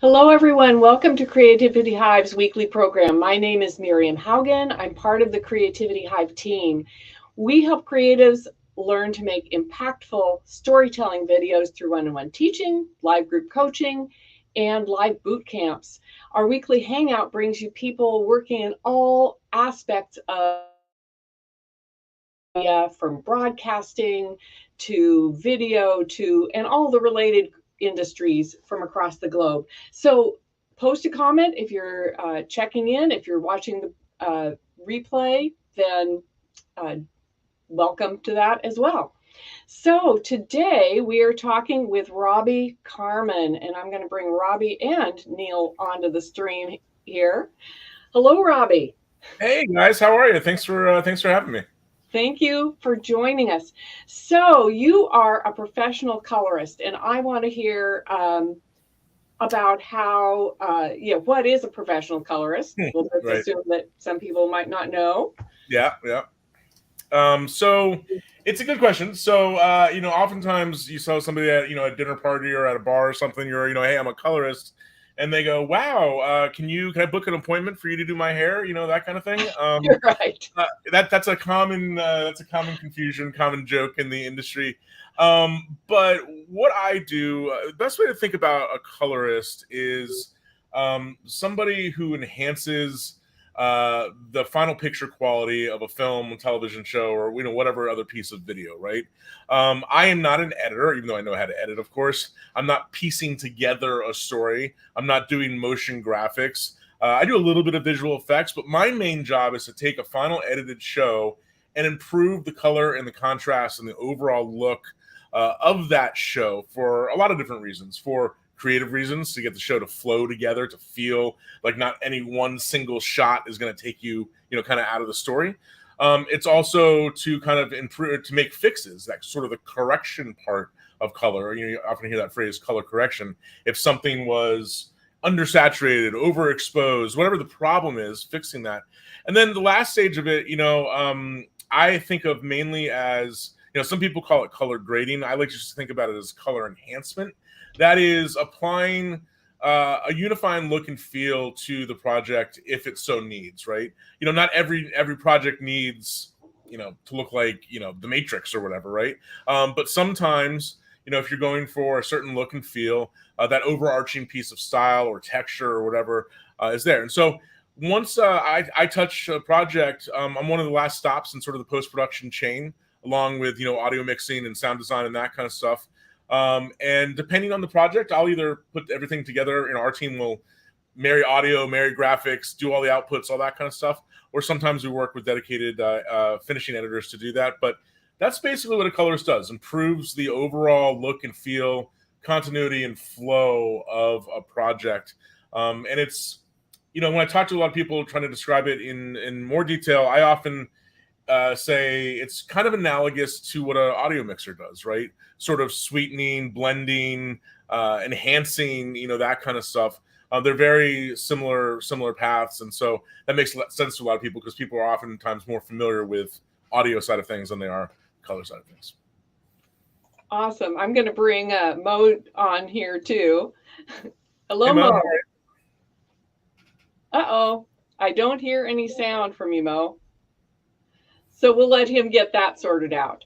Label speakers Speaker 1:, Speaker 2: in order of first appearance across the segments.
Speaker 1: Hello, everyone. Welcome to Creativity-Hive's weekly program. My name is Miriam Haugen. I'm part of the Creativity-Hive team. We help creatives learn to make impactful storytelling videos through one-on-one teaching, live group coaching, and live boot camps. Our weekly Hangout brings you people working in all aspects of from broadcasting to video and all the related industries from across the globe. So post a comment if you're checking in. If you're watching the replay, then uh, welcome to that as well. So today we are talking with Robbie Carman, and I'm going to bring Robbie and Neil onto the stream here. Hello, Robbie.
Speaker 2: Hey guys, how are you? Thanks for having me.
Speaker 1: Thank you for joining us. So you are a professional colorist, and I want to hear about how, what is a professional colorist? We'll just
Speaker 2: Right.
Speaker 1: assume that some people might not know.
Speaker 2: Yeah. So it's a good question. So oftentimes you saw somebody at a dinner party or at a bar or something. You're hey, I'm a colorist, and they go, wow, can I book an appointment for you to do my hair? That kind of thing.
Speaker 1: You're right.
Speaker 2: That's a common confusion, common joke in the industry. But what I do, the best way to think about a colorist is somebody who enhances the final picture quality of a film, television show, or whatever other piece of video. Right. I am not an editor, even though I know how to edit. Of course, I'm not piecing together a story. I'm not doing motion graphics. I do a little bit of visual effects, but my main job is to take a final edited show and improve the color and the contrast and the overall look of that show for a lot of different reasons. For creative reasons, to get the show to flow together, to feel like not any one single shot is going to take you, kind of out of the story. It's also to kind of improve, to make fixes, that sort of the correction part of color. You often hear that phrase, color correction. If something was undersaturated, overexposed, whatever the problem is, fixing that. And then the last stage of it, I think of mainly as, some people call it color grading. I like to just think about it as color enhancement. That is applying a unifying look and feel to the project if it so needs, right? Not every project needs, to look like, the Matrix or whatever, right? But sometimes, if you're going for a certain look and feel, that overarching piece of style or texture or whatever is there. And so once I touch a project, I'm one of the last stops in sort of the post-production chain, along with, audio mixing and sound design and that kind of stuff. And depending on the project, I'll either put everything together, our team will marry audio, marry graphics, do all the outputs, all that kind of stuff. Or sometimes we work with dedicated finishing editors to do that. But that's basically what a colorist does: improves the overall look and feel, continuity and flow of a project. And it's, when I talk to a lot of people trying to describe it in more detail, I often say it's kind of analogous to what an audio mixer does, right? Sort of sweetening, blending, enhancing, that kind of stuff. They're very similar paths, and so that makes sense to a lot of people because people are oftentimes more familiar with audio side of things than they are color side of things.
Speaker 1: Awesome. I'm going to bring Mo on here too. Hello,
Speaker 2: Hey,
Speaker 1: Mo.
Speaker 2: Mo.
Speaker 1: Uh-oh. I don't hear any sound from you, Mo. So we'll let him get that sorted out.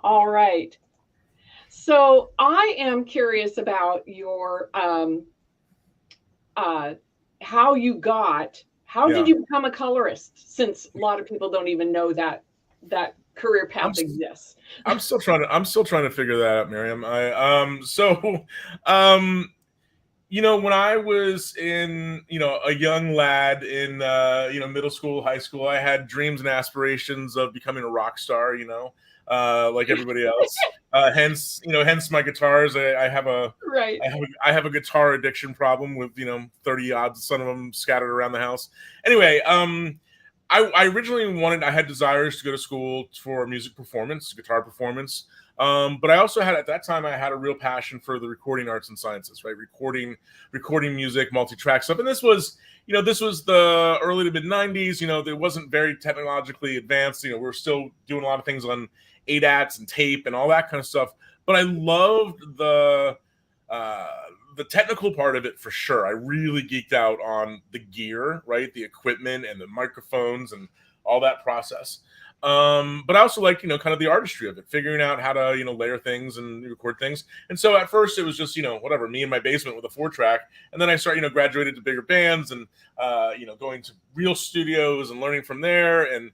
Speaker 1: All right. So I am curious about your how did you become a colorist? Since a lot of people don't even know that career path exists.
Speaker 2: I'm still trying to figure that out, Miriam. When I was in, a young lad in, middle school, high school, I had dreams and aspirations of becoming a rock star, like everybody else. Hence my guitars. I have a,
Speaker 1: right.
Speaker 2: I have a guitar addiction problem with, 30 odd son of them scattered around the house. Anyway, I originally I had desires to go to school for music performance, guitar performance. But I also at that time, I had a real passion for the recording arts and sciences, right? Recording music, multi-track stuff. And this was the early to mid 90s. It wasn't very technologically advanced. We were still doing a lot of things on ADATs and tape and all that kind of stuff. But I loved the uh, the technical part of it for sure. I really geeked out on the gear, right? The equipment and the microphones and all that process. But I also like, kind of the artistry of it, figuring out how to, layer things and record things. And so at first it was just, whatever, me in my basement with a 4-track. And then I started, graduated to bigger bands and, going to real studios and learning from there and,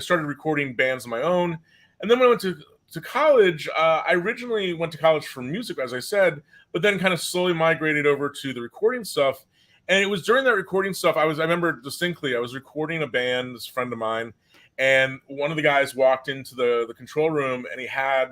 Speaker 2: started recording bands of my own. And then when I went to college, I originally went to college for music, as I said, but then kind of slowly migrated over to the recording stuff. And it was during that recording stuff, I remember distinctly, I was recording a band, this friend of mine, and one of the guys walked into the control room and he had,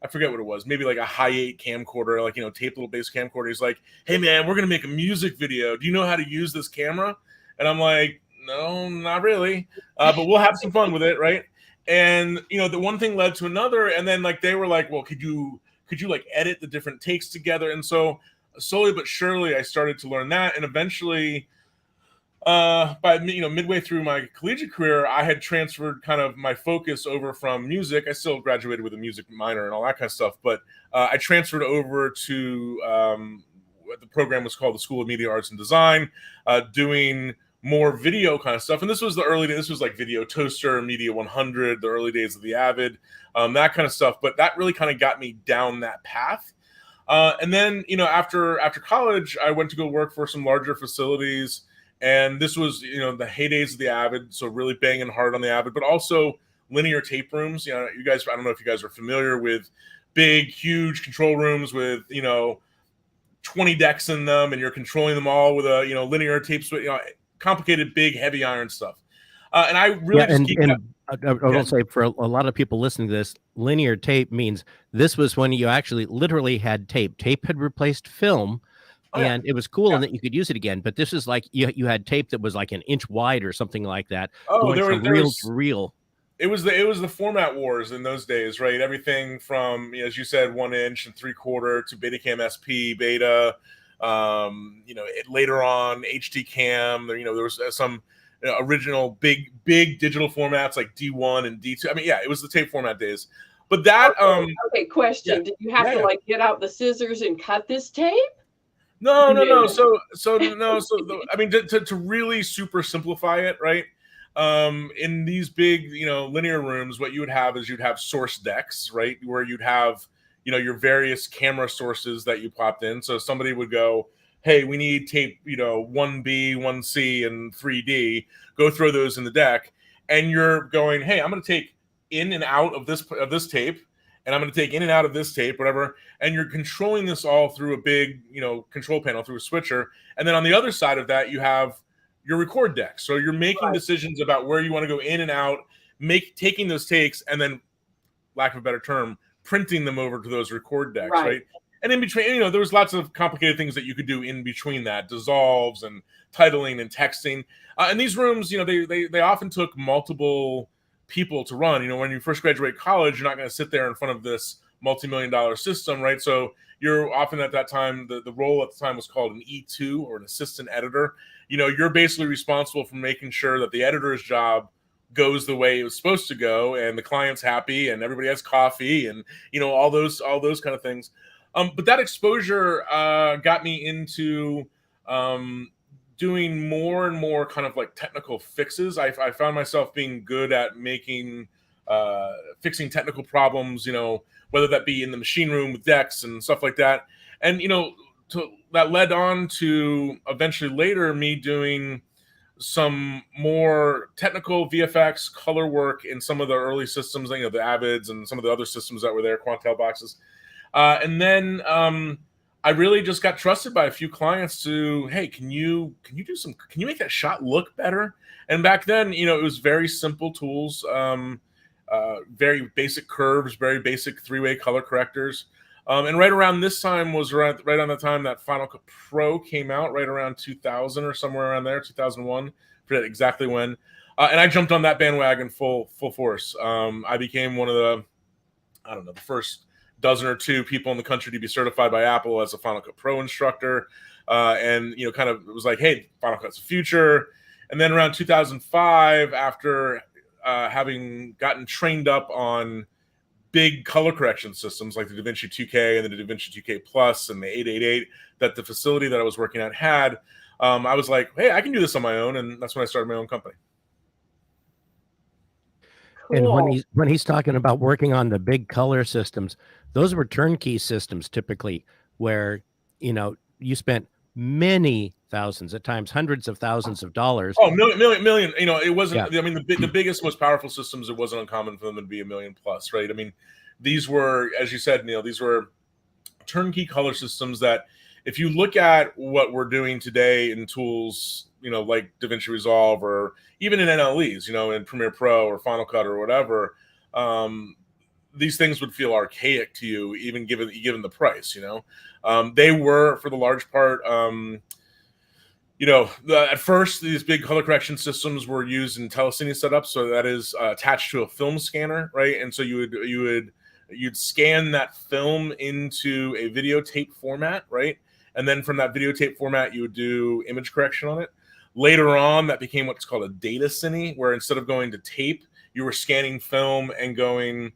Speaker 2: I forget what it was, maybe like a Hi8 camcorder, like, tape little bass camcorder. He's like, "Hey man, we're going to make a music video. Do you know how to use this camera?" And I'm like, "No, not really. But we'll have some fun with it." Right. And, the one thing led to another. And then like, they were like, "Well, could you like edit the different takes together?" And so slowly but surely I started to learn that. And eventually, by midway through my collegiate career, I had transferred kind of my focus over from music. I still graduated with a music minor and all that kind of stuff, but I transferred over to what the program was called the School of Media Arts and Design, doing more video kind of stuff. And this was the early days. This was like Video Toaster, Media 100, the early days of the Avid, that kind of stuff. But that really kind of got me down that path. And then, after college, I went to go work for some larger facilities. And this was, the heydays of the Avid, so really banging hard on the Avid, but also linear tape rooms. You guys, I don't know if you guys are familiar with big, huge control rooms with, 20 decks in them, and you're controlling them all with a, linear tape switch, complicated, big, heavy iron stuff. And I really
Speaker 3: I will say for a lot of people listening to this, linear tape means this was when you actually literally had tape. Tape had replaced film. And it was cool in that you could use it again, but this is like you had tape that was like an inch wide or something like that.
Speaker 2: Oh, there
Speaker 3: reel to reel.
Speaker 2: It was the format wars in those days, right? Everything from, as you said, 1 inch and 3/4 to Betacam SP, Beta. Later on HD Cam. There was some original big digital formats like D1 and D2. I mean, yeah, it was the tape format days. But that
Speaker 1: okay, question: Did you have to like get out the scissors and cut this tape?
Speaker 2: No. I mean, to really super simplify it, right? In these big, linear rooms, what you would have is you'd have source decks, right? Where you'd have, your various camera sources that you popped in. So somebody would go, "Hey, we need tape, 1B, 1C, and 3D. Go throw those in the deck." And you're going, "Hey, I'm going to take in and out of this tape. And I'm going to take in and out of this tape, whatever." And you're controlling this all through a big, control panel through a switcher. And then on the other side of that, you have your record deck. So you're making decisions about where you want to go in and out, taking those takes, and then, lack of a better term, printing them over to those record decks, right? And in between, there was lots of complicated things that you could do in between that, dissolves and titling and texting. And these rooms, they often took multiple people to run. When you first graduate college, you're not going to sit there in front of this multi-million-dollar system, right? So you're often at that time, the role at the time was called an E2 or an assistant editor. You're basically responsible for making sure that the editor's job goes the way it was supposed to go, and the client's happy, and everybody has coffee, and all those kind of things. But that exposure got me into doing more and more kind of like technical fixes. I found myself being good at fixing technical problems, whether that be in the machine room with decks and stuff like that. And, that led on to eventually later me doing some more technical VFX color work in some of the early systems, the Avids and some of the other systems that were there, Quantel boxes. And then I really just got trusted by a few clients to, "Hey, can you make that shot look better?" And back then, it was very simple tools, very basic curves, very basic 3-way color correctors. And right around this time was right on the time that Final Cut Pro came out, right around 2000 or somewhere around there, 2001. Forget exactly when. And I jumped on that bandwagon full force. I became one of the first dozen or two people in the country to be certified by Apple as a Final Cut Pro instructor. And, kind of it was like, hey, Final Cut's the future. And then around 2005, after having gotten trained up on big color correction systems like the DaVinci 2K and the DaVinci 2K Plus and the 888 that the facility that I was working at had, I was like, hey, I can do this on my own. And that's when I started my own company.
Speaker 3: And
Speaker 1: Cool.
Speaker 3: when he's talking about working on the big color systems, those were turnkey systems typically, where you spent many thousands, at times hundreds of thousands of dollars.
Speaker 2: Oh, million. It wasn't.
Speaker 3: Yeah.
Speaker 2: I mean, the biggest, most powerful systems. It wasn't uncommon for them to be $1 million plus, right? I mean, these were, as you said, Neil, these were turnkey color systems that, if you look at what we're doing today in tools, like DaVinci Resolve or even in NLEs, in Premiere Pro or Final Cut or whatever, these things would feel archaic to you, even given the price. They were, for the large part, at first these big color correction systems were used in telecine setups, so that is attached to a film scanner, right? And so you'd scan that film into a videotape format, right? And then from that videotape format, you would do image correction on it. Later on, that became what's called a data cine, where instead of going to tape, you were scanning film and going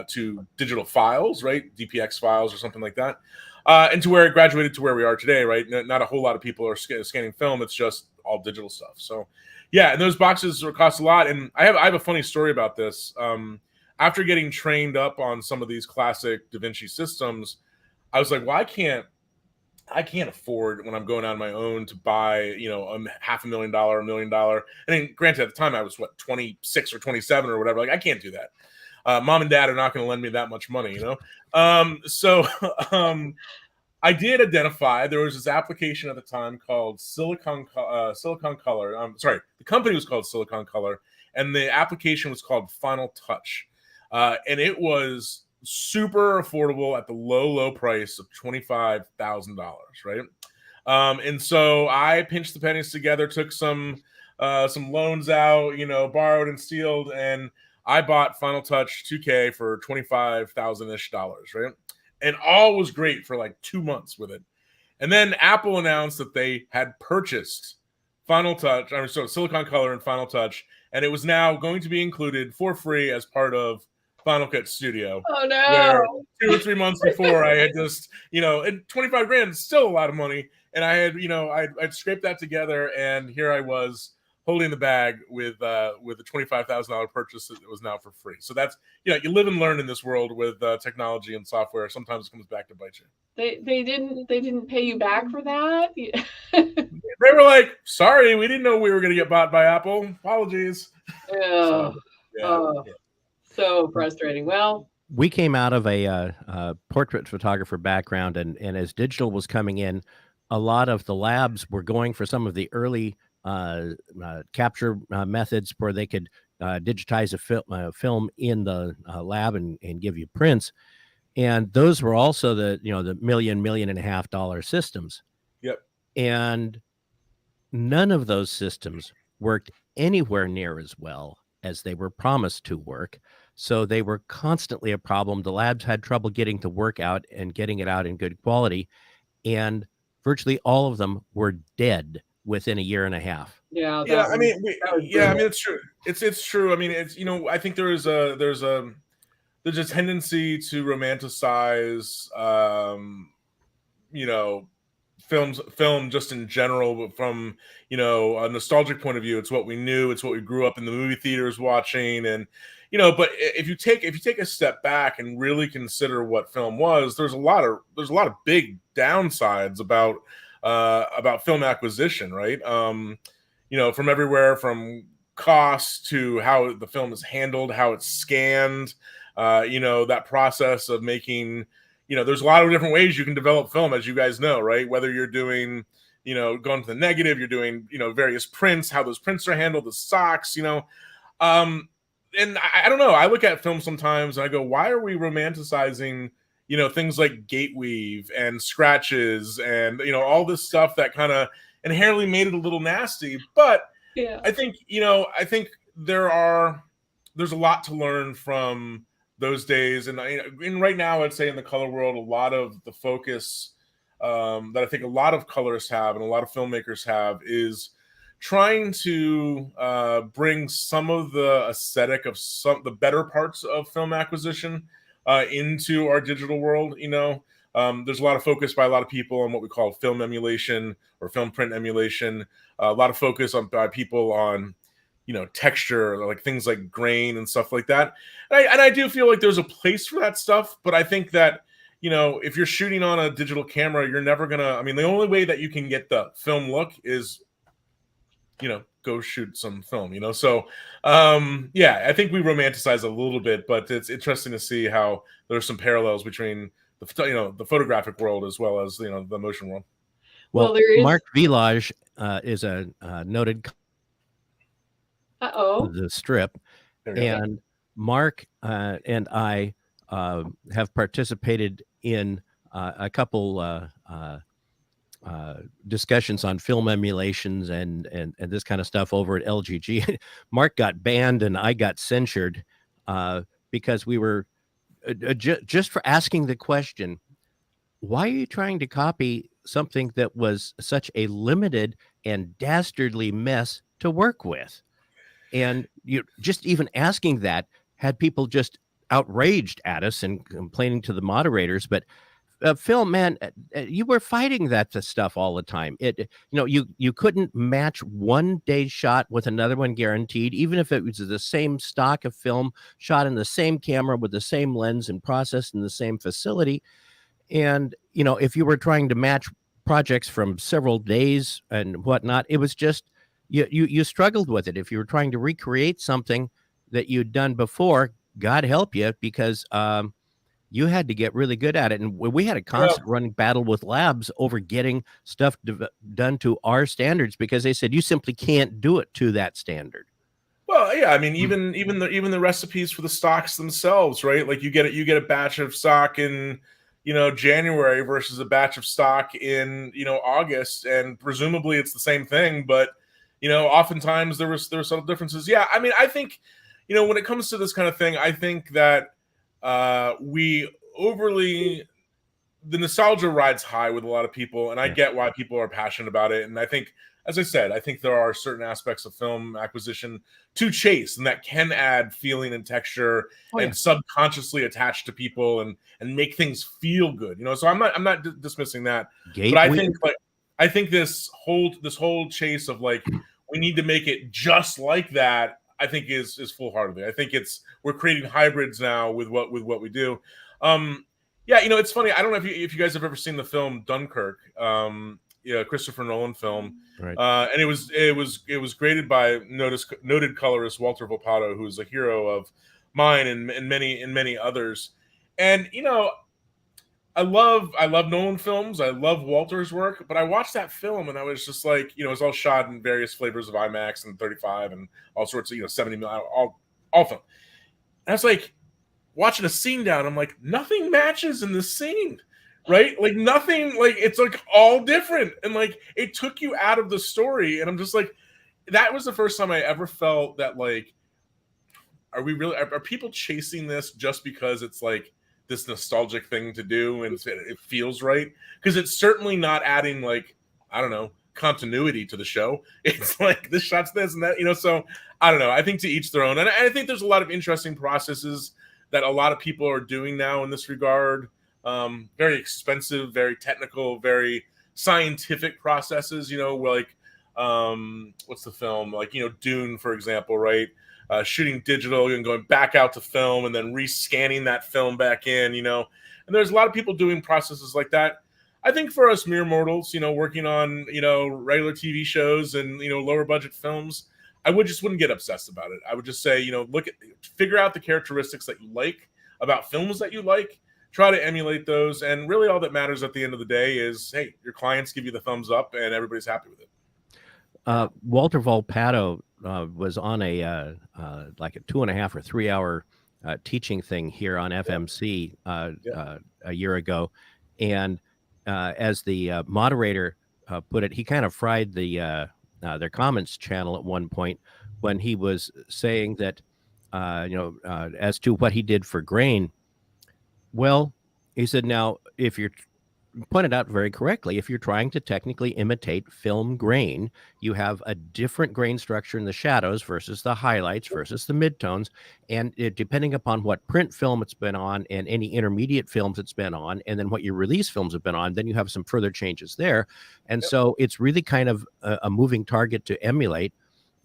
Speaker 2: to digital files, right? DPX files or something like that. And to where it graduated to where we are today, right? Not a whole lot of people are scanning film. It's just all digital stuff. So yeah, and those boxes cost a lot. And I have a funny story about this. After getting trained up on some of these classic DaVinci systems, I was like, well, I can't afford, when I'm going on my own, to buy, $500,000, $1 million. I mean, granted, at the time I was 26 or 27 or whatever. Like, I can't do that. Mom and dad are not going to lend me that much money, So I did identify, there was this application at the time called Silicon Color. The company was called Silicon Color, and the application was called Final Touch. And it was super affordable at the low price of $25,000, right? And so I pinched the pennies together, took some loans out, borrowed and stealed, and I bought Final Touch 2K for $25,000-ish, right? And all was great for like 2 months with it. And then Apple announced that they had purchased Silicon Color and Final Touch, and it was now going to be included for free as part of Final Cut Studio.
Speaker 1: Oh no!
Speaker 2: Where 2 or 3 months before, I had just, and 25 grand is still a lot of money, and I had, I'd scraped that together, and here I was holding the bag with a $25,000 purchase that was now for free. So that's, you live and learn in this world with technology and software. Sometimes it comes back to bite you.
Speaker 1: They didn't pay you back for that?
Speaker 2: They were like, sorry, we didn't know we were going to get bought by Apple. Apologies.
Speaker 1: Yeah. So frustrating. Well,
Speaker 3: we came out of a portrait photographer background, and as digital was coming in, a lot of the labs were going for some of the early capture methods where they could digitize a film in the lab and give you prints. And those were also the $1 million and a half dollar systems.
Speaker 2: Yep.
Speaker 3: And none of those systems worked anywhere near as well as they were promised to work. So they were constantly a problem. The labs had trouble getting the work out and getting it out in good quality. And virtually all of them were dead within a year and a half.
Speaker 1: Yeah.
Speaker 2: I mean, it's true. It's true. I mean, it's, I think there's a tendency to romanticize, film just in general, but from, a nostalgic point of view. It's what we knew. It's what we grew up in the movie theaters watching. And, but if you take a step back and really consider what film was, there's a lot of big downsides about film acquisition, right? From everywhere from cost to how the film is handled, how it's scanned, that process of making, there's a lot of different ways you can develop film, as you guys know, right? Whether you're doing, going to the negative, you're doing, various prints, how those prints are handled, the stocks, and I don't know. I look at film sometimes and I go, why are we romanticizing, things like gate weave and scratches and, all this stuff that kind of inherently made it a little nasty. But
Speaker 1: yeah.
Speaker 2: I think there's a lot to learn from those days. And right now, I'd say in the color world, a lot of the focus that I think a lot of colorists have and a lot of filmmakers have is trying to bring some of the aesthetic of the better parts of film acquisition into our digital world. There's a lot of focus by a lot of people on what we call film emulation or film print emulation. A lot of focus by people on texture, like things like grain and stuff like that. And I do feel like there's a place for that stuff, but I think that if you're shooting on a digital camera, you're never gonna. I mean, the only way that you can get the film look is go shoot some film. So yeah, I think we romanticize a little bit, but it's interesting to see how there's some parallels between the photographic world as well as the motion world.
Speaker 3: Well, there is Mark Village is a noted the strip, and Mark and I have participated in a couple discussions on film emulations and this kind of stuff over at LGG. Mark got banned and I got censured because we were just for asking the question, why are you trying to copy something that was such a limited and dastardly mess to work with? And you just even asking that had people just outraged at us and complaining to the moderators. But Phil, man, you were fighting that stuff all the time. You couldn't match one day's shot with another one guaranteed, even if it was the same stock of film shot in the same camera with the same lens and processed in the same facility. And, if you were trying to match projects from several days and whatnot, it was just, you struggled with it. If you were trying to recreate something that you'd done before, God help you, because you had to get really good at it. And we had a constant running battle with labs over getting stuff done to our standards, because they said you simply can't do it to that standard.
Speaker 2: Well, yeah, I mean, even the recipes for the stocks themselves, right? Like you get a batch of stock in January versus a batch of stock in August, and presumably it's the same thing, but oftentimes there were subtle differences. Yeah, I mean, I think when it comes to this kind of thing, I think that the nostalgia rides high with a lot of people, and I get why people are passionate about it. And I think, as I said, I think there are certain aspects of film acquisition to chase, and that can add feeling and texture and subconsciously attach to people and make things feel good. So I'm not dismissing that, but I think this whole chase of like we need to make it just like that, I think is foolhardy. I think we're creating hybrids now with what we do. Yeah, it's funny. I don't know if you guys have ever seen the film Dunkirk. Christopher Nolan film,
Speaker 3: right?
Speaker 2: And it was graded by noted colorist Walter Volpato, who's a hero of mine and many others. And I love Nolan films. I love Walter's work, but I watched that film and I was just like, it's all shot in various flavors of IMAX and 35 and all sorts of 70 mil, all film. And I was like watching a scene down. I'm like, nothing matches in this scene. Right? Like nothing, like it's like all different. And like it took you out of the story. And I'm just like, that was the first time I ever felt that like, are people chasing this just because it's like this nostalgic thing to do and it feels right? Because it's certainly not adding like, I don't know, continuity to the show. It's like this shot's this and that, so I don't know. I think to each their own. And I think there's a lot of interesting processes that a lot of people are doing now in this regard. Very expensive, very technical, very scientific processes, like what's the film? Like, Dune, for example, right? Shooting digital and going back out to film and then rescanning that film back in, and there's a lot of people doing processes like that. I think for us mere mortals, working on, regular TV shows and, lower budget films, I wouldn't get obsessed about it. I would just say, figure out the characteristics that you like about films that you like. Try to emulate those, and really all that matters at the end of the day is, hey, your clients give you the thumbs up, and everybody's happy with it.
Speaker 3: Walter Volpato was on a like a 2.5 or 3 hour teaching thing here on FMC a year ago, and as the moderator put it, he kind of fried their comments channel at one point when he was saying that as to what he did for grain. Well, he said, now, if you're pointed out very correctly, if you're trying to technically imitate film grain, you have a different grain structure in the shadows versus the highlights versus the midtones. And depending upon what print film it's been on and any intermediate films it's been on, and then what your release films have been on, then you have some further changes there. And so it's really kind of a moving target to emulate.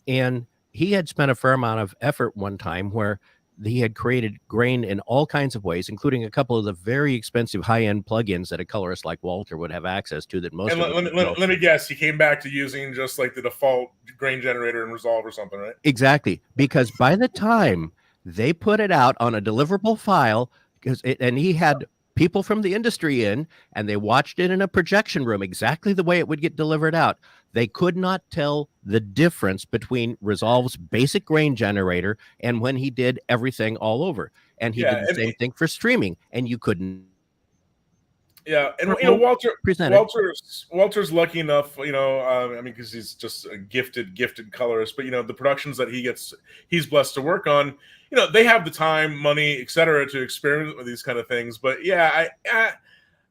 Speaker 3: And he had spent a fair amount of effort one time where he had created grain in all kinds of ways, including a couple of the very expensive high-end plugins that a colorist like Walter would have access to that most
Speaker 2: and
Speaker 3: of
Speaker 2: let me guess, he came back to using just like the default grain generator in Resolve or something, right?
Speaker 3: Exactly, because by the time they put it out on a deliverable file, and he had people from the industry in, and they watched it in a projection room exactly the way it would get delivered out. They could not tell the difference between Resolve's basic grain generator and when he did everything all over. And he did the same thing for streaming, and you couldn't.
Speaker 2: Yeah, and Walter's lucky enough, I mean, because he's just a gifted colorist. But the productions that he's blessed to work on, they have the time, money, etc., to experiment with these kind of things. But yeah,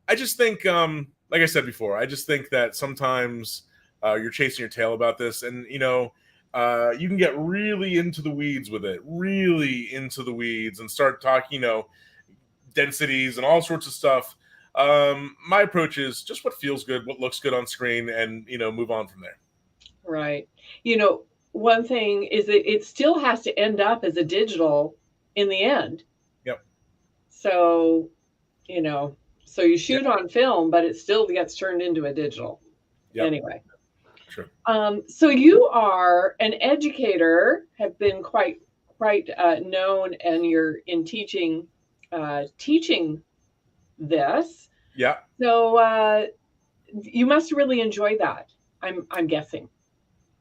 Speaker 2: I just think, like I said before, I just think that sometimes you're chasing your tail about this, and you can get really into the weeds with it, and start talking, densities and all sorts of stuff. My approach is just what feels good, what looks good on screen, and move on from there.
Speaker 1: Right. One thing is that it still has to end up as a digital in the end.
Speaker 2: Yep.
Speaker 1: So, so you shoot on film, but it still gets turned into a digital. Yep. Anyway.
Speaker 2: Sure.
Speaker 1: So you are an educator, have been quite known, and you're in teaching this.
Speaker 2: Yeah.
Speaker 1: So you must really enjoy that. I'm guessing.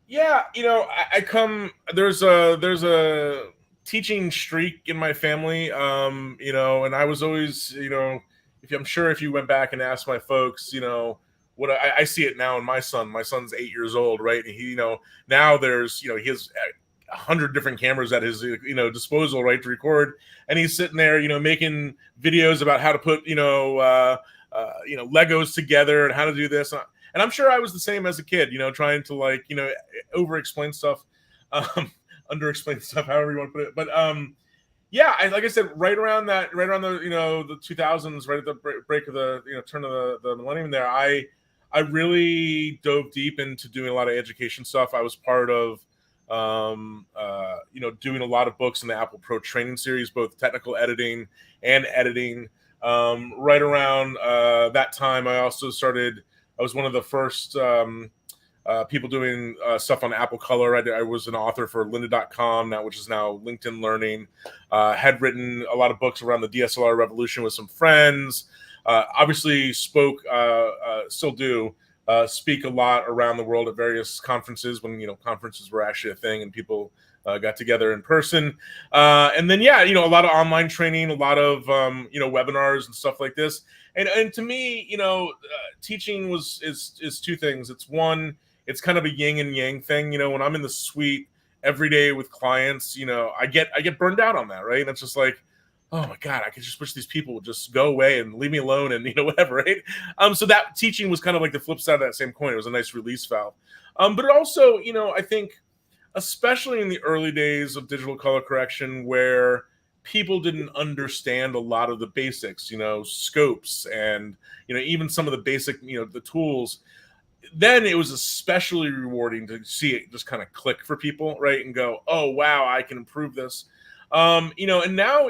Speaker 2: Yeah, there's a teaching streak in my family, and I was always, if you went back and asked my folks, what I see it now in my son's 8 years old, right? And he, now there's, he has 100 different cameras at his, disposal, right, to record, and he's sitting there, making videos about how to put, Legos together and how to do this. And I'm sure I was the same as a kid, trying to over-explain stuff, under-explain stuff, however you want to put it. But yeah, like I said, right around the the 2000s, right at the break of the turn of the millennium, there, I really dove deep into doing a lot of education stuff. I was part of doing a lot of books in the Apple Pro training series, both technical editing and editing. Right around that time, I was one of the first people doing stuff on Apple Color. I was an author for lynda.com, which is now LinkedIn Learning. Had written a lot of books around the DSLR revolution with some friends. Obviously still do speak a lot around the world at various conferences when, conferences were actually a thing and people got together in person. And then, a lot of online training, a lot of, webinars and stuff like this. And to me, teaching is two things. It's one, it's kind of a yin and yang thing. When I'm in the suite every day with clients, I get burned out on that, right? And it's just like, oh my God, I could just wish these people would just go away and leave me alone and whatever, right? So that teaching was kind of like the flip side of that same coin. It was a nice release valve. But it also, I think, especially in the early days of digital color correction, where people didn't understand a lot of the basics, scopes and, even some of the basic, the tools, then it was especially rewarding to see it just kind of click for people, right? And go, oh, wow, I can improve this. And now,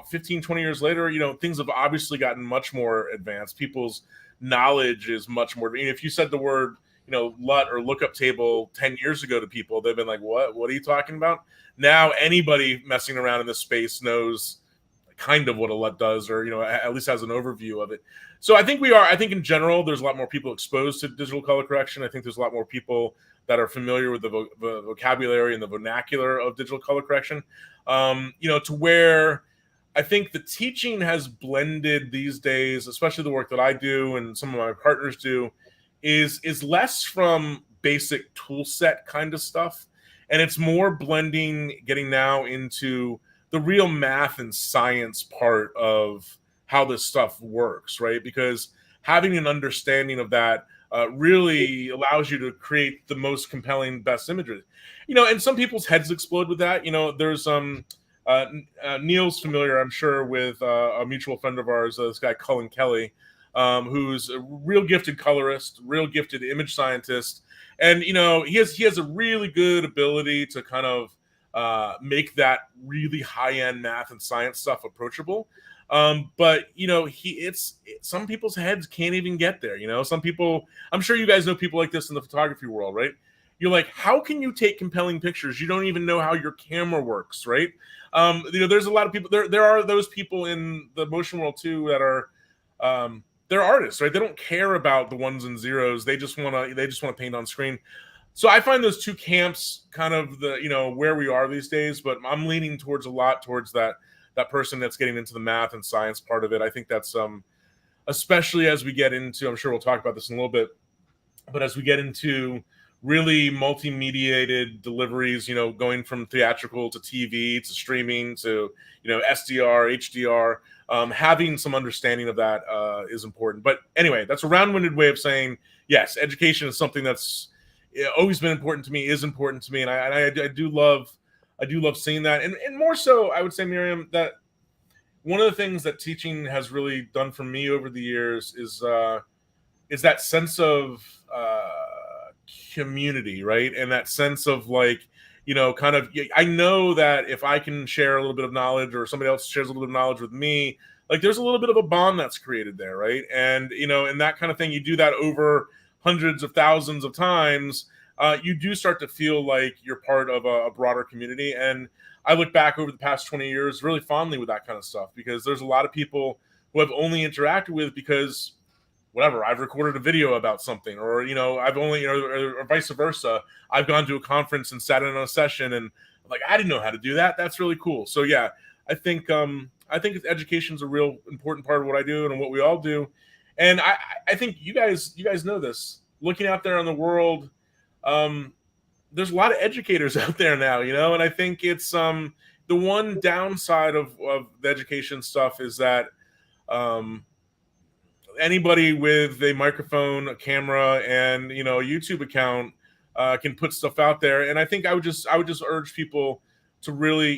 Speaker 2: 15, 20 years later, things have obviously gotten much more advanced. People's knowledge is much more, if you said the word, LUT or lookup table 10 years ago to people, they've been like, what are you talking about? Now anybody messing around in this space knows kind of what a LUT does, or, at least has an overview of it. So I think in general, there's a lot more people exposed to digital color correction. I think there's a lot more people that are familiar with the vocabulary and the vernacular of digital color correction, to where I think the teaching has blended these days, especially the work that I do and some of my partners do, is less from basic tool set kind of stuff. And it's more blending, getting now into the real math and science part of how this stuff works, right? Because having an understanding of that really allows you to create the most compelling, best images. And some people's heads explode with that. There's Neil's familiar, I'm sure, with a mutual friend of ours, this guy Cullen Kelly, who's a real gifted colorist, real gifted image scientist, and he has a really good ability to kind of make that really high end math and science stuff approachable. But some people's heads can't even get there. Some people, I'm sure you guys know people like this in the photography world, right? You're like, how can you take compelling pictures? You don't even know how your camera works, right? There's a lot of people. There are those people in the motion world too that are, they're artists, right? They don't care about the ones and zeros. They just want to paint on screen. So I find those two camps kind of where we are these days. But I'm leaning towards that person that's getting into the math and science part of it. I think that's especially as we get into, I'm sure we'll talk about this in a little bit, but as we get into really multi-mediated deliveries, going from theatrical to TV to streaming to, SDR, HDR, having some understanding of that is important. But anyway, that's a round-winded way of saying, yes, education is something that's always been important to me, and I do love seeing that, and more so, I would say, Miriam, that one of the things that teaching has really done for me over the years is that sense of community, right? And that sense of kind of, I know that if I can share a little bit of knowledge, or somebody else shares a little bit of knowledge with me, there's a little bit of a bond that's created there, right? And and that kind of thing, you do that over hundreds of thousands of times, you do start to feel like you're part of a broader community. And I look back over the past 20 years really fondly with that kind of stuff, because there's a lot of people who I've only interacted with because whatever, I've recorded a video about something, or I've only, or vice versa, I've gone to a conference and sat in on a session and I'm like, I didn't know how to do that. That's really cool. So yeah, I think education is a real important part of what I do and what we all do. And I think you guys know this, looking out there in the world, there's a lot of educators out there now, and I think it's the one downside of the education stuff is that anybody with a microphone, a camera, and a YouTube account can put stuff out there. And I think I would just urge people to really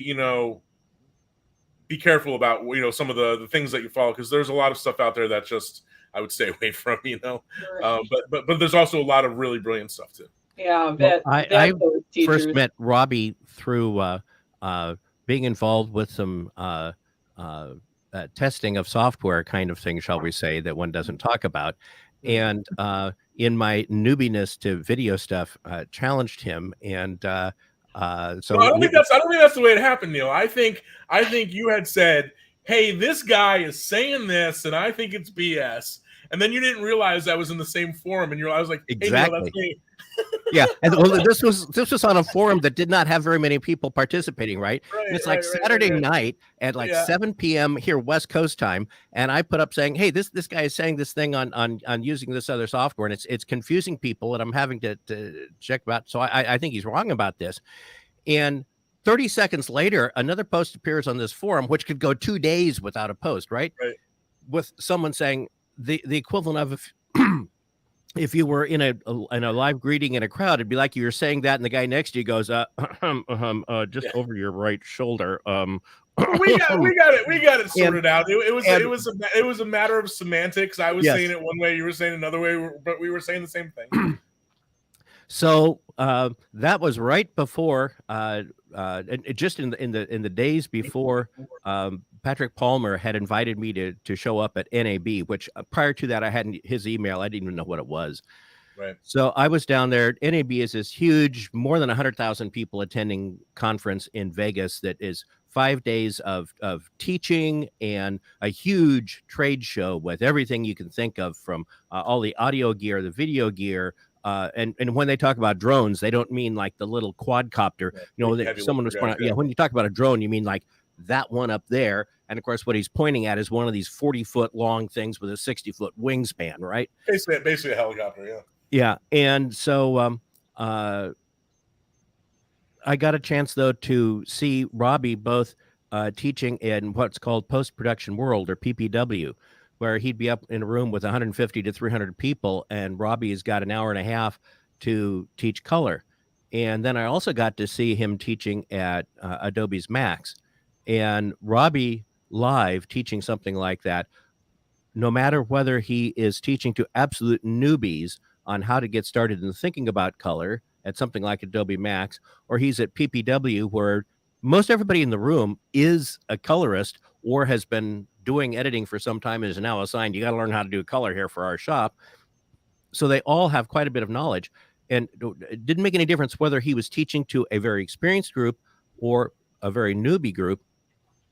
Speaker 2: be careful about some of the things that you follow, because there's a lot of stuff out there that just I would stay away from,
Speaker 1: Right.
Speaker 2: But there's also a lot of really brilliant stuff too.
Speaker 1: Yeah,
Speaker 3: Well, I
Speaker 1: those teachers.
Speaker 3: first met Robbie through being involved with some testing of software kind of thing, shall we say, that one doesn't talk about. And in my newbiness to video stuff, challenged him, and so
Speaker 2: I don't think that's the way it happened, Neil. I think you had said, "Hey, this guy is saying this, and I think it's BS." And then you didn't realize I was in the same forum, and I was like, "Hey,
Speaker 3: exactly,
Speaker 2: Neil, that's me."
Speaker 3: Yeah, and well, this was on a forum that did not have very many people participating, right? And it's like Saturday night at 7 p.m. here West Coast time, and I put up saying, "Hey, this guy is saying this thing on using this other software, and it's confusing people, and I'm having to check about." So I think he's wrong about this. And 30 seconds later, another post appears on this forum, which could go 2 days without a post, right? With someone saying the equivalent of if you were in a live greeting in a crowd, it'd be like you were saying that, and the guy next to you goes, just over your right shoulder.
Speaker 2: We got it sorted out. It was a matter of semantics. I was saying it one way, you were saying another way, but we were saying the same thing.
Speaker 3: So that was right before, just in the days before, Patrick Palmer had invited me to show up at NAB, which prior to that I hadn't his email. I didn't even know what it was.
Speaker 2: Right.
Speaker 3: So I was down there. NAB is this huge, more than 100,000 people attending conference in Vegas that is 5 days of teaching and a huge trade show with everything you can think of, from all the audio gear, the video gear. And when they talk about drones, they don't mean like the little quadcopter. Someone was pointing out, when you talk about a drone, you mean like that one up there. And of course, what he's pointing at is one of these 40-foot long things with a 60-foot wingspan, right?
Speaker 2: Basically a helicopter, yeah.
Speaker 3: Yeah. And so I got a chance, though, to see Robbie both teaching in what's called post-production world, or PPW, where he'd be up in a room with 150 to 300 people, and Robbie's got an hour and a half to teach color. And then I also got to see him teaching at Adobe's Max, and Robbie live teaching something like that, no matter whether he is teaching to absolute newbies on how to get started in thinking about color at something like Adobe Max, or he's at PPW, where most everybody in the room is a colorist or has been doing editing for some time and is now assigned, you got to learn how to do color here for our shop. So they all have quite a bit of knowledge. And it didn't make any difference whether he was teaching to a very experienced group or a very newbie group.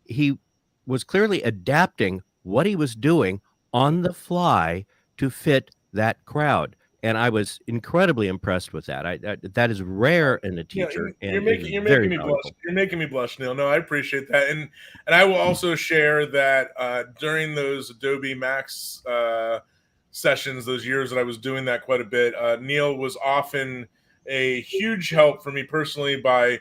Speaker 3: He was clearly adapting what he was doing on the fly to fit that crowd. And I was incredibly impressed with that. That is rare in a teacher.
Speaker 2: You're making me blush. You're making me blush, Neil. No, I appreciate that. And I will also share that during those Adobe Max sessions, those years that I was doing that quite a bit, Neil was often a huge help for me personally by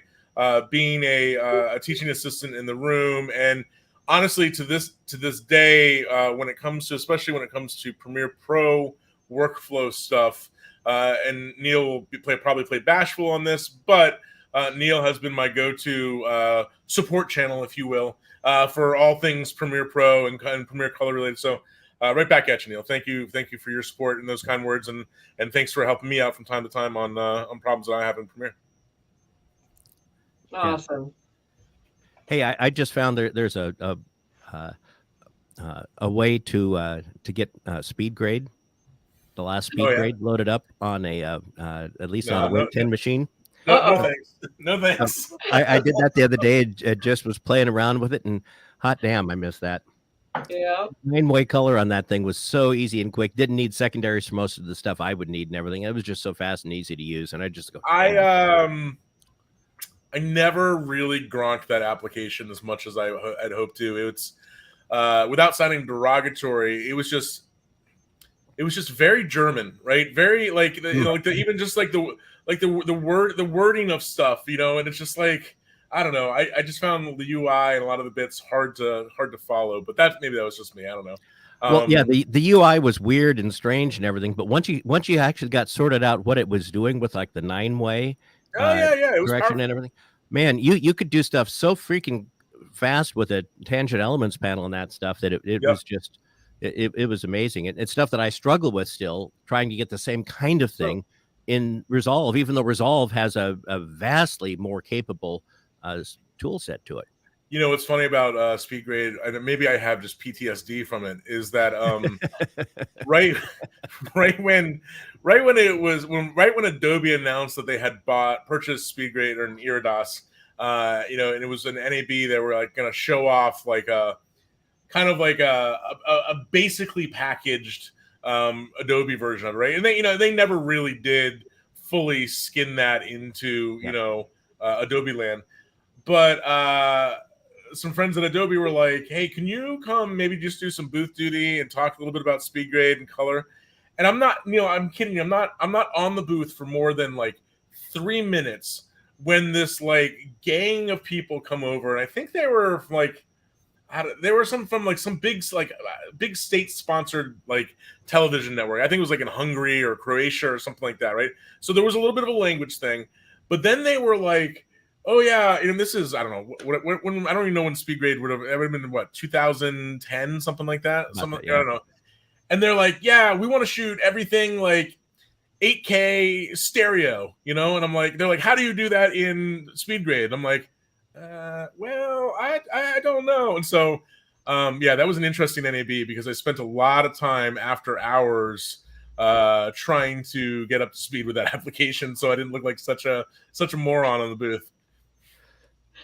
Speaker 2: being a teaching assistant in the room. And honestly, to this day, especially when it comes to Premiere Pro workflow stuff, and Neil will probably play bashful on this, but Neil has been my go-to support channel, if you will, for all things Premiere Pro and Premiere Color related. So right back at you, Neil. Thank you for your support and those kind words, and thanks for helping me out from time to time on problems that I have in Premiere.
Speaker 1: Awesome.
Speaker 3: Hey, I just found there's a way to get speed grade, the last speed grade loaded up on a at least on a Win 10 machine.
Speaker 2: No thanks. No thanks.
Speaker 3: I did that the other day. It just was playing around with it, and hot damn, I missed that.
Speaker 1: Yeah.
Speaker 3: 9-way color on that thing was so easy and quick. Didn't need secondaries for most of the stuff I would need and everything. It was just so fast and easy to use, and I just go.
Speaker 2: I never really gronked that application as much as I'd hoped to. It's without sounding derogatory, it was just very German, right? Very like even just like the wording of stuff, and it's just like, I don't know. I just found the UI and a lot of the bits hard to follow, but maybe that was just me. I don't know.
Speaker 3: Well, yeah, the UI was weird and strange and everything, but once you actually got sorted out what it was doing with like the 9-way
Speaker 2: it was
Speaker 3: direction and everything, man, you could do stuff so freaking fast with a tangent elements panel and that stuff that it was just it was amazing. It's stuff that I struggle with still, trying to get the same kind of thing in Resolve, even though Resolve has a vastly more capable tool set to it.
Speaker 2: What's funny about SpeedGrade, and maybe I have just PTSD from it, is that right when Adobe announced that they had purchased SpeedGrade or Iridas, and it was an NAB, they were like going to show off like a kind of like a basically packaged Adobe version of it, right? And they never really did fully skin that into Adobe land, but some friends at Adobe were like, hey, can you come maybe just do some booth duty and talk a little bit about SpeedGrade and color? And I'm not, I'm kidding you, I'm not on the booth for more than like 3 minutes when this like gang of people come over, and I think they were like, there were some from like some big state sponsored like television network. I think it was like in Hungary or Croatia or something like that, right? So there was a little bit of a language thing, but then they were like, oh yeah, and this is, I don't know, when I don't even know when SpeedGrade would have been, what, 2010, something like that. I don't know. And they're like, yeah, we want to shoot everything like 8K stereo, and I'm like, they're like, how do you do that in SpeedGrade? I'm like, well, I don't know. And so, that was an interesting NAB because I spent a lot of time after hours trying to get up to speed with that application, so I didn't look like such a moron on the booth.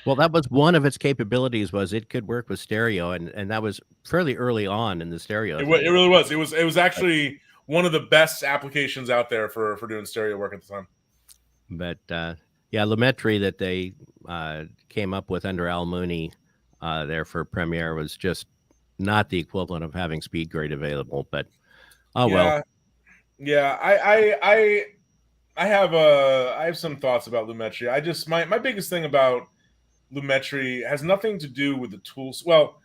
Speaker 3: Well, that was one of its capabilities, was it could work with stereo, and that was fairly early on in the stereo.
Speaker 2: It really was. It was actually one of the best applications out there for doing stereo work at the time.
Speaker 3: But Lumetri that they came up with under Al Mooney there for Premiere was just not the equivalent of having SpeedGrade available. But well.
Speaker 2: Yeah, I have some thoughts about Lumetri. I just, my biggest thing about Lumetri has nothing to do with the tools. Well,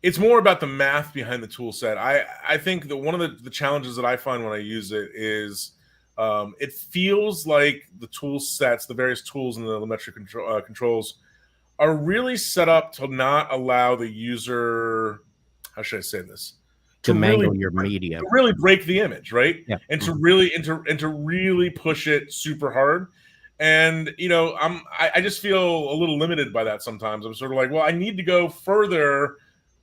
Speaker 2: it's more about the math behind the tool set. I think that one of the challenges that I find when I use it is it feels like the tool sets, the various tools in the Lumetri controls are really set up to not allow the user, how should I say this,
Speaker 3: to mangle your media,
Speaker 2: to really break the image, right?
Speaker 3: Yeah.
Speaker 2: And to really and to really push it super hard. And I just feel a little limited by that sometimes. I'm sort of like, well, I need to go further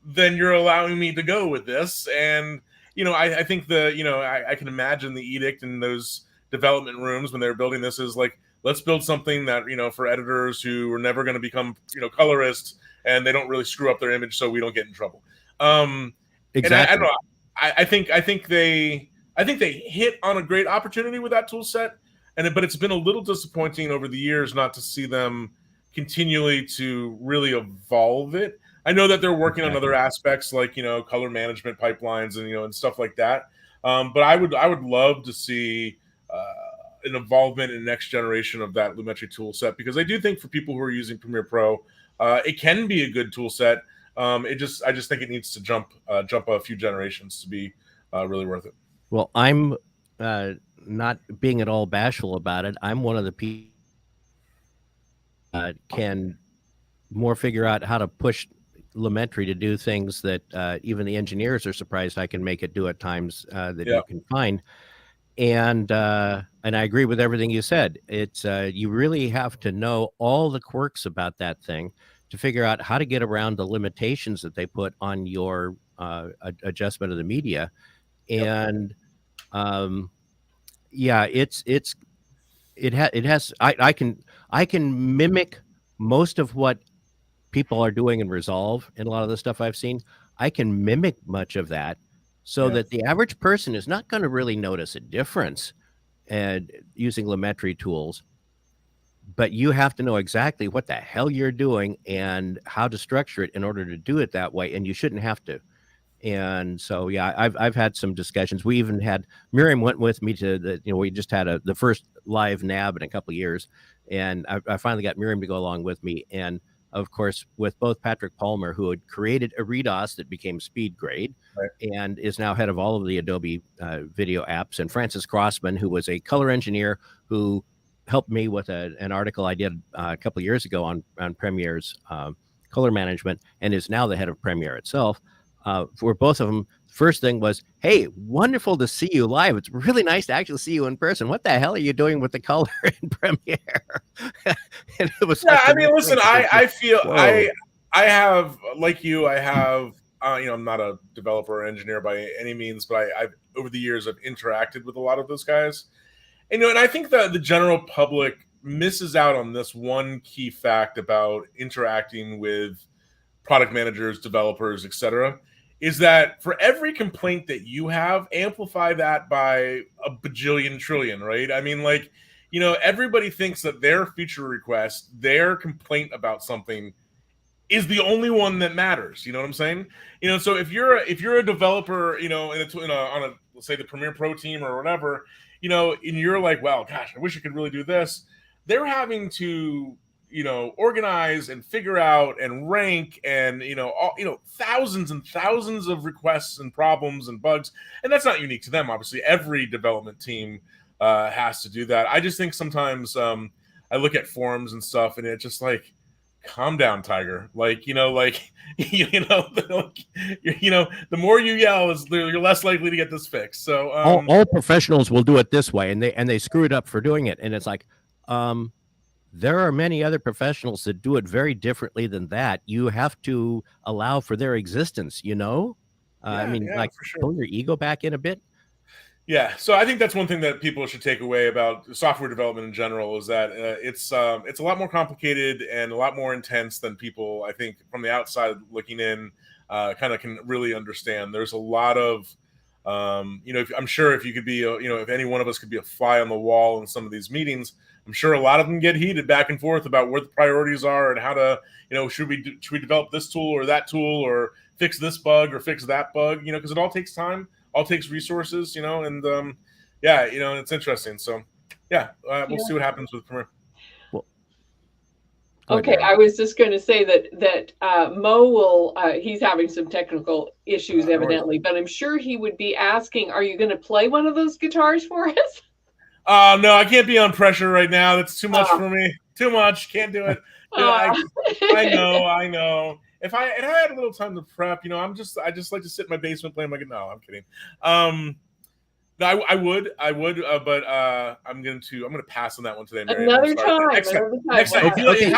Speaker 2: than you're allowing me to go with this. And I think I can imagine the edict in those development rooms when they were building this is like, let's build something that for editors who are never going to become colorists and they don't really screw up their image, so we don't get in trouble.
Speaker 3: Exactly.
Speaker 2: And I don't know. I think they hit on a great opportunity with that tool set, but it's been a little disappointing over the years not to see them continually to really evolve it. I know that they're working on other aspects like color management pipelines and stuff like that. But I would love to see an involvement in the next generation of that Lumetri tool set, because I do think for people who are using Premiere Pro, it can be a good tool set. I just think it needs to jump a few generations to be really worth it.
Speaker 3: Well, I'm not being at all bashful about it. I'm one of the people can more figure out how to push Lumetri to do things that even the engineers are surprised I can make it do at times that you can find. And I agree with everything you said. It's you really have to know all the quirks about that thing to figure out how to get around the limitations that they put on your adjustment of the media. And yeah, I can mimic most of what people are doing in Resolve and a lot of the stuff I've seen. I can mimic much of that so that the average person is not going to really notice a difference and using Lumetri tools. But you have to know exactly what the hell you're doing and how to structure it in order to do it that way. And you shouldn't have to. And so, yeah, I've had some discussions. We even had Miriam went with me to we just had the first live NAB in a couple of years, and I finally got Miriam to go along with me. And of course, with both Patrick Palmer, who had created a REDOS that became SpeedGrade and is now head of all of the Adobe video apps, and Francis Crossman, who was a color engineer who helped me with an article I did a couple of years ago on Premiere's color management, and is now the head of Premiere itself. For both of them, first thing was, hey, wonderful to see you live. It's really nice to actually see you in person. What the hell are you doing with the color in Premiere? And it was
Speaker 2: I mean, listen, I feel I have, like you, I have I'm not a developer or engineer by any means, but I've over the years I've interacted with a lot of those guys. And I think that the general public misses out on this one key fact about interacting with product managers, developers, etc., is that for every complaint that you have, amplify that by a bajillion trillion, right? I mean, like, everybody thinks that their feature request, their complaint about something is the only one that matters. You know what I'm saying? So if you're a developer, on a, let's say, the Premiere Pro team or whatever, and you're like, well, gosh, I wish I could really do this. They're having to organize and figure out and rank and thousands and thousands of requests and problems and bugs, and that's not unique to them. Obviously, every development team has to do that. I just think sometimes I look at forums and stuff, and it's just like, calm down, Tiger. Like the more you yell, you're less likely to get this fixed. So
Speaker 3: all professionals will do it this way, and they screw it up for doing it, and it's like there are many other professionals that do it very differently than that. You have to allow for their existence, I mean, for sure. Pull your ego back in a bit.
Speaker 2: Yeah, so I think that's one thing that people should take away about software development in general, is that it's a lot more complicated and a lot more intense than people, I think, from the outside looking in, kind of can really understand. There's a lot of I'm sure if you could be if any one of us could be a fly on the wall in some of these meetings, I'm sure a lot of them get heated back and forth about where the priorities are and how to, should we develop this tool or that tool, or fix this bug or fix that bug, because it all takes time, all takes resources, and it's interesting. So we'll see what happens with Premiere.
Speaker 3: Well,
Speaker 1: Okay, I was just going to say that Mo will. He's having some technical issues, evidently, but I'm sure he would be asking, "Are you going to play one of those guitars for us?"
Speaker 2: No, I can't be on pressure right now. That's too much for me. Too much. Can't do it. I know. If I had a little time to prep, I just like to sit in my basement playing my guitar. No, I'm kidding. No, I would, but I'm gonna pass on that one today, Mary.
Speaker 1: Another time.
Speaker 2: Next time. Okay.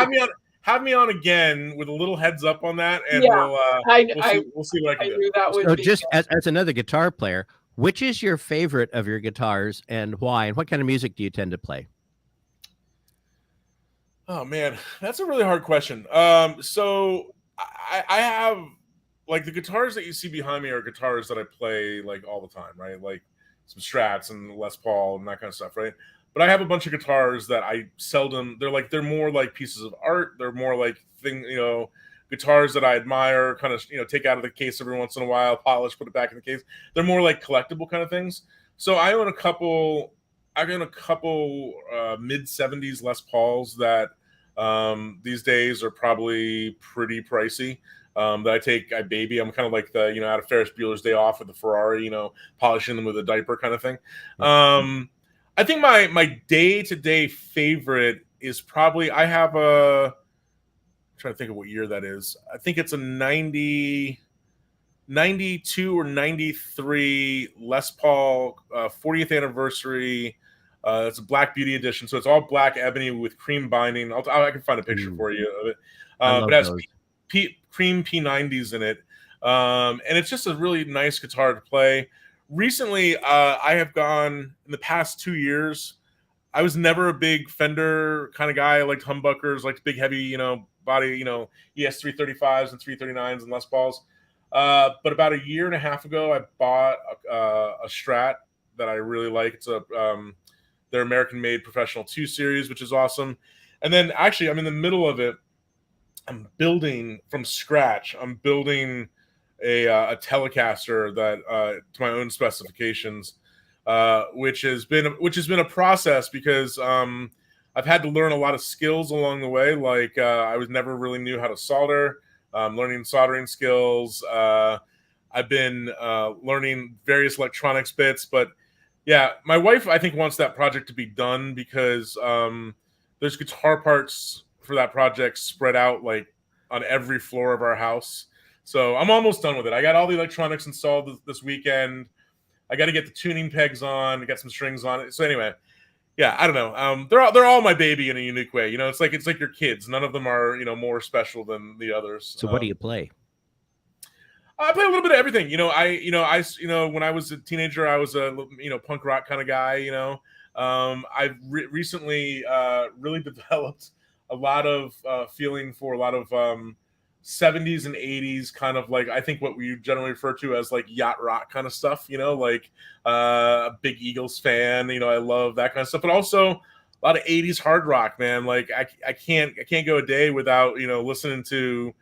Speaker 2: Have me on again with a little heads up on that, and we'll see what I can do.
Speaker 3: So just as another guitar player, which is your favorite of your guitars and why? And what kind of music do you tend to play?
Speaker 2: Oh man, that's a really hard question. So I have like the guitars that you see behind me are guitars that I play like all the time, right? Like some Strats and Les Paul and that kind of stuff, right? But I have a bunch of guitars that I seldom. They're more like pieces of art. They're more like guitars that I admire, kind of take out of the case every once in a while, polish, put it back in the case. They're more like collectible kind of things. So I own a couple mid 70s Les Pauls that these days are probably pretty pricey. That I baby. I'm kind of like the out of Ferris Bueller's Day Off with the Ferrari, polishing them with a diaper kind of thing. I think my day-to-day favorite is probably I'm trying to think of what year that is. I think it's a 92 or 93 Les Paul 40th anniversary. It's a Black Beauty edition, so it's all black ebony with cream binding. I can find a picture for you of it. But it has cream P90s in it, and it's just a really nice guitar to play. Recently, I have gone in the past 2 years. I was never a big Fender kind of guy. I liked humbuckers, liked big heavy, body, ES 335s and 339s and Les Pauls. But about a year and a half ago, I bought a Strat that I really like. It's their American-made Professional 2 Series, which is awesome. And then actually, I'm in the middle of it. I'm building from scratch. I'm building a Telecaster that to my own specifications, which has been a process because I've had to learn a lot of skills along the way. Like I was never really knew how to solder. Learning soldering skills. I've been learning various electronics bits, but yeah, my wife I think wants that project to be done because there's guitar parts for that project spread out like on every floor of our house. So I'm almost done with it. I got all the electronics installed this weekend. I got to get the tuning pegs on, get some strings on it. So anyway, yeah, I don't know. They're all my baby in a unique way. It's like your kids. None of them are more special than the others.
Speaker 3: So what do you play?
Speaker 2: I play a little bit of everything. When I was a teenager, I was a punk rock kind of guy. I've recently really developed a lot of feeling for a lot of 70s and 80s kind of like I think what we generally refer to as like yacht rock kind of stuff, like a big Eagles fan, I love that kind of stuff, but also a lot of 80s hard rock, man. Like I can't go a day without listening to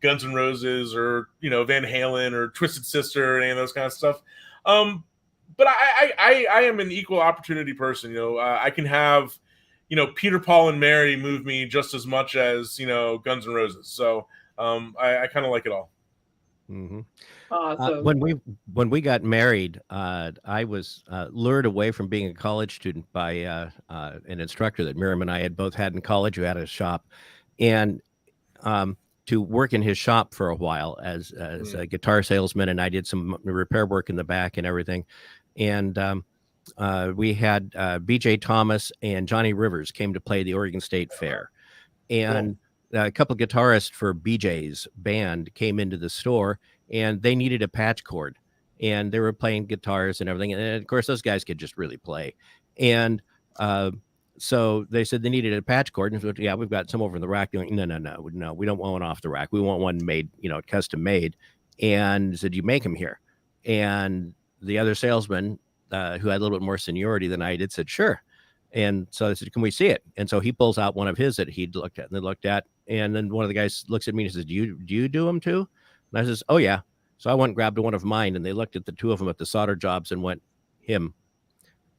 Speaker 2: Guns N' Roses or Van Halen or Twisted Sister or any of those kind of stuff. But I am an equal opportunity person. I can have Peter, Paul, and Mary move me just as much as Guns N' Roses. So I kind of like it all.
Speaker 3: Mm-hmm.
Speaker 1: Awesome.
Speaker 3: When we got married, I was lured away from being a college student by an instructor that Miriam and I had both had in college, who had a shop, and to work in his shop for a while as a guitar salesman, and I did some repair work in the back and everything. And we had B.J. Thomas and Johnny Rivers came to play the Oregon State Fair, and a couple of guitarists for BJ's band came into the store, and they needed a patch cord, and they were playing guitars and everything. And of course, those guys could just really play. And so they said they needed a patch cord, and said, yeah, we've got some over in the rack. Going, no, we don't want one off the rack. We want one made, custom made. And said, you make them here. And the other salesman, who had a little bit more seniority than I did, said, sure. And so I said, can we see it? And so he pulls out one of his that he'd looked at, and they looked at, and then one of the guys looks at me and says, do you do them too? And I says, oh yeah. So I went and grabbed one of mine, and they looked at the two of them at the solder jobs and went, him.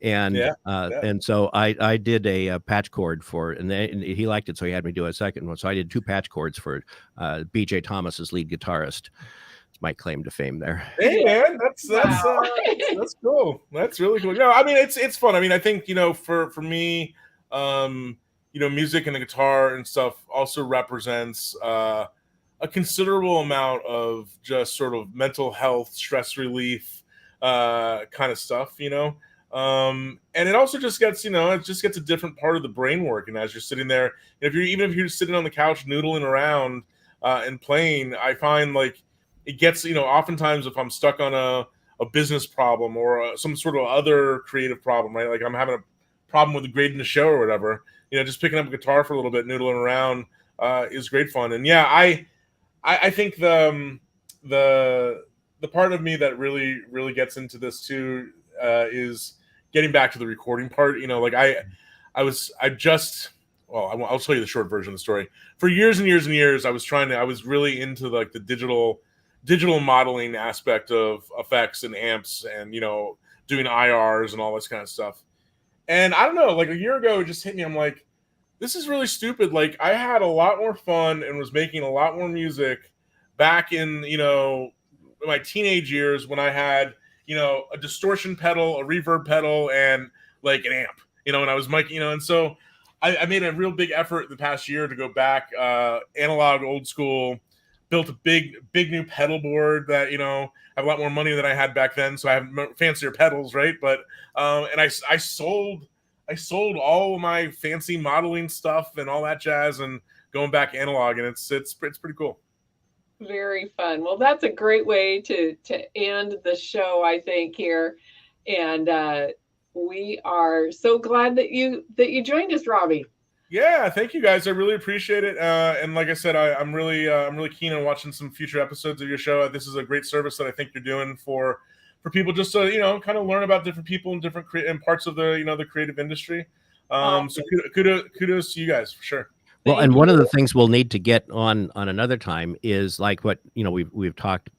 Speaker 3: And
Speaker 2: Yeah.
Speaker 3: and so I did a patch cord for it, and he liked it, so he had me do a second one. So I did 2 patch cords for BJ Thomas's lead guitarist. It's my claim to fame there.
Speaker 2: Hey man, that's
Speaker 1: Wow.
Speaker 2: that's cool. That's really cool. No, I mean it's fun. I mean, I think, you know, for me, you know, music and the guitar and stuff also represents a considerable amount of just sort of mental health, stress relief, kind of stuff, you know. And it also just gets, you know, it just gets a different part of the brain working as you're sitting there. If you're sitting on the couch noodling around and playing, I find like it gets, you know, oftentimes if I'm stuck on a business problem or some sort of other creative problem, right? Like I'm having a problem with grading the show or whatever, you know, just picking up a guitar for a little bit, noodling around is great fun. And yeah, I think the part of me that really gets into this too is getting back to the recording part. You know, like I'll tell you the short version of the story. For years and years and years, I was really into like the digital modeling aspect of effects and amps and, you know, doing IRs and all this kind of stuff. And I don't know, like a year ago, it just hit me. I'm like, this is really stupid. Like I had a lot more fun and was making a lot more music back in, you know, my teenage years when I had, you know, a distortion pedal, a reverb pedal, and like an amp, you know, and I was mic, you know, and so I made a real big effort the past year to go back, analog, old school, built a big new pedal board that, you know, I have a lot more money than I had back then, so I have fancier pedals, right? But and I sold all of my fancy modeling stuff and all that jazz, and going back analog, and it's pretty cool.
Speaker 1: Very fun. Well, that's a great way to end the show, I think, here. And we are so glad that you joined us, Robbie.
Speaker 2: Yeah, thank you guys. I really appreciate it. And like I said, I'm really keen on watching some future episodes of your show. This is a great service that I think you're doing for people just to, you know, kind of learn about different people in different parts of the, you know, the creative industry.
Speaker 1: Awesome.
Speaker 2: So kudos to you guys for sure.
Speaker 3: Well, and one of the things we'll need to get on another time is like what, you know, we've talked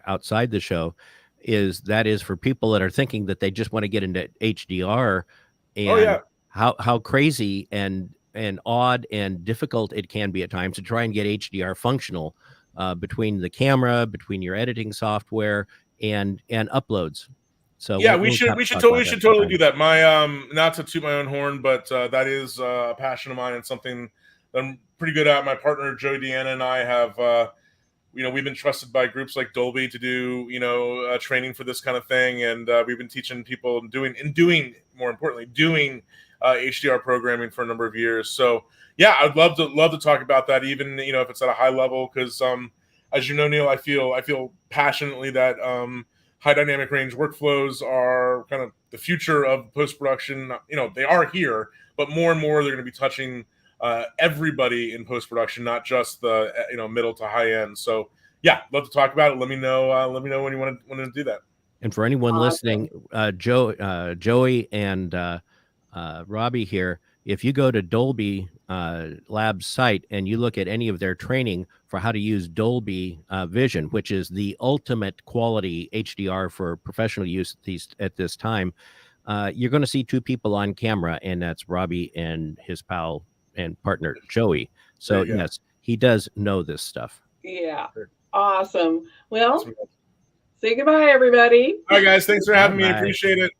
Speaker 3: outside the show, is for people that are thinking that they just want to get into HDR, and how crazy and odd and difficult it can be at times to try and get HDR functional between the camera, between your editing software and uploads. So
Speaker 2: yeah, we should totally do that. My not to toot my own horn, but that is a passion of mine and something that I'm pretty good at. My partner Joey Deanna and I have, you know, we've been trusted by groups like Dolby to do, you know, training for this kind of thing, and we've been teaching people doing more importantly doing HDR programming for a number of years. So yeah, I'd love to talk about that, even, you know, if it's at a high level, because as you know, Neil, I feel passionately that high dynamic range workflows are kind of the future of post-production. You know, they are here, but more and more they're going to be touching everybody in post-production, not just the, you know, middle to high end. So yeah, love to talk about it. Let me know when you want to do that.
Speaker 3: And for anyone listening, Joey and Robbie here, if you go to Dolby Labs site and you look at any of their training for how to use Dolby Vision, which is the ultimate quality HDR for professional use at this time, you're going to see 2 people on camera, and that's Robbie and his pal and partner Joey. So yes, he does know this stuff.
Speaker 1: Yeah, awesome. Well, say goodbye, everybody.
Speaker 2: All right, guys, thanks for having me. I appreciate it.